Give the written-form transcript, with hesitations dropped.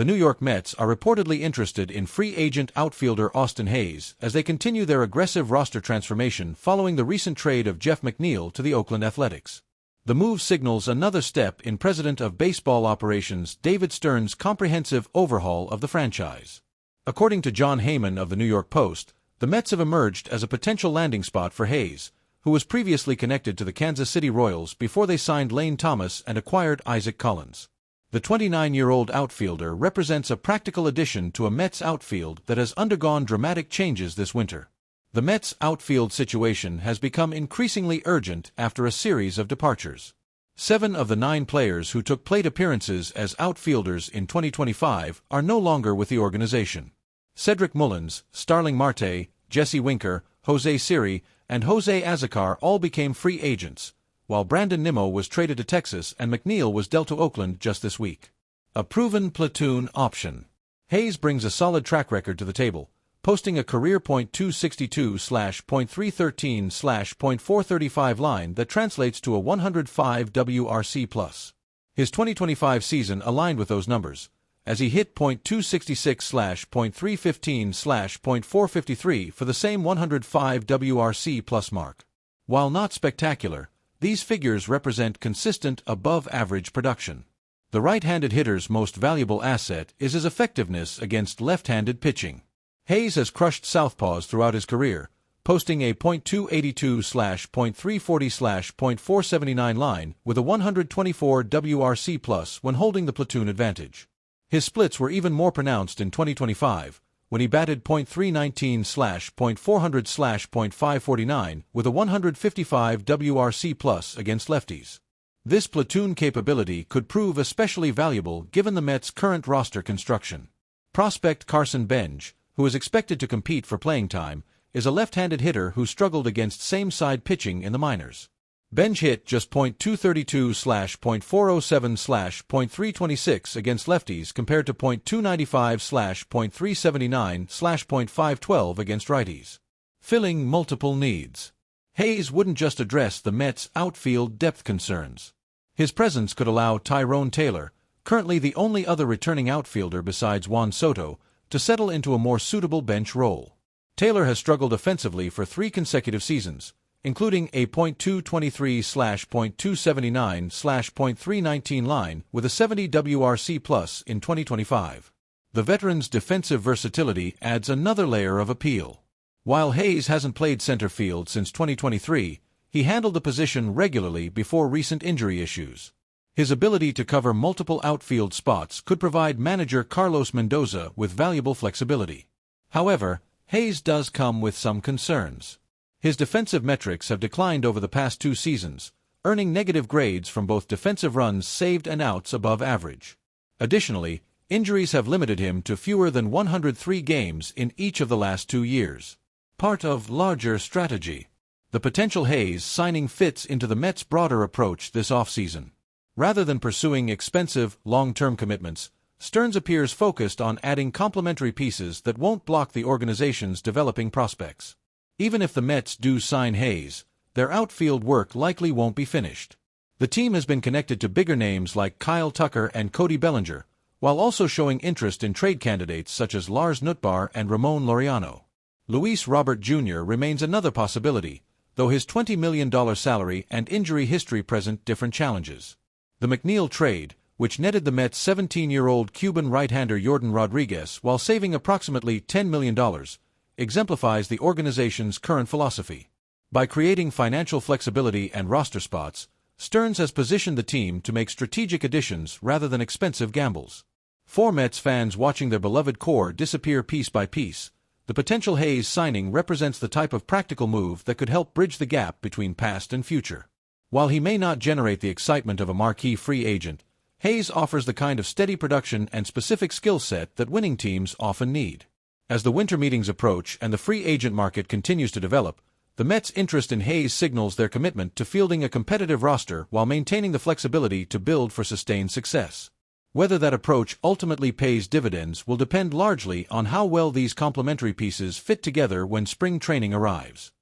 The New York Mets are reportedly interested in free agent outfielder Austin Hayes as they continue their aggressive roster transformation following the recent trade of Jeff McNeil to the Oakland Athletics. The move signals another step in President of Baseball Operations David Stern's comprehensive overhaul of the franchise. According to John Heyman of the New York Post, the Mets have emerged as a potential landing spot for Hayes, who was previously connected to the Kansas City Royals before they signed Lane Thomas and acquired Isaac Collins. The 29-year-old outfielder represents a practical addition to a Mets outfield that has undergone dramatic changes this winter. The Mets' outfield situation has become increasingly urgent after a series of departures. 7 of the 9 players who took plate appearances as outfielders in 2025 are no longer with the organization. Cedric Mullins, Starling Marte, Jesse Winker, Jose Siri, and Jose Azocar all became free agents, while Brandon Nimmo was traded to Texas and McNeil was dealt to Oakland just this week. A proven platoon option. Hayes brings a solid track record to the table, posting a career .262/.313/.435 line that translates to a 105 WRC+. His 2025 season aligned with those numbers, as he hit .266/.315/.453 for the same 105 WRC+ mark. While not spectacular, these figures represent consistent above-average production. The right-handed hitter's most valuable asset is his effectiveness against left-handed pitching. Hayes has crushed southpaws throughout his career, posting a .282/.340/.479 line with a 124 WRC+ when holding the platoon advantage. His splits were even more pronounced in 2025, when he batted .319/.400/.549 with a 155 WRC+ against lefties. This platoon capability could prove especially valuable given the Mets' current roster construction. Prospect Carson Benj, who is expected to compete for playing time, is a left-handed hitter who struggled against same-side pitching in the minors. Benj hit just .232/.407/.326 against lefties compared to .295/.379/.512 against righties. Filling multiple needs. Hayes wouldn't just address the Mets' outfield depth concerns. His presence could allow Tyrone Taylor, currently the only other returning outfielder besides Juan Soto, to settle into a more suitable bench role. Taylor has struggled offensively for 3 consecutive seasons, including a .223/.279/.319 line with a 70 WRC+ in 2025. The veteran's defensive versatility adds another layer of appeal. While Hayes hasn't played center field since 2023, he handled the position regularly before recent injury issues. His ability to cover multiple outfield spots could provide manager Carlos Mendoza with valuable flexibility. However, Hayes does come with some concerns. His defensive metrics have declined over the past 2 seasons, earning negative grades from both defensive runs saved and outs above average. Additionally, injuries have limited him to fewer than 103 games in each of the last 2 years. Part of larger strategy. The potential Hayes signing fits into the Mets' broader approach this offseason. Rather than pursuing expensive, long-term commitments, Stearns appears focused on adding complementary pieces that won't block the organization's developing prospects. Even if the Mets do sign Hayes, their outfield work likely won't be finished. The team has been connected to bigger names like Kyle Tucker and Cody Bellinger, while also showing interest in trade candidates such as Lars Nootbaar and Ramon Laureano. Luis Robert Jr. remains another possibility, though his $20 million salary and injury history present different challenges. The McNeil trade, which netted the Mets 17-year-old Cuban right-hander Yordan Rodriguez while saving approximately $10 million, exemplifies the organization's current philosophy. By creating financial flexibility and roster spots, Stearns has positioned the team to make strategic additions rather than expensive gambles. For Mets fans watching their beloved core disappear piece by piece, the potential Hayes signing represents the type of practical move that could help bridge the gap between past and future. While he may not generate the excitement of a marquee free agent, Hayes offers the kind of steady production and specific skill set that winning teams often need. As the winter meetings approach and the free agent market continues to develop, the Mets' interest in Hayes signals their commitment to fielding a competitive roster while maintaining the flexibility to build for sustained success. Whether that approach ultimately pays dividends will depend largely on how well these complementary pieces fit together when spring training arrives.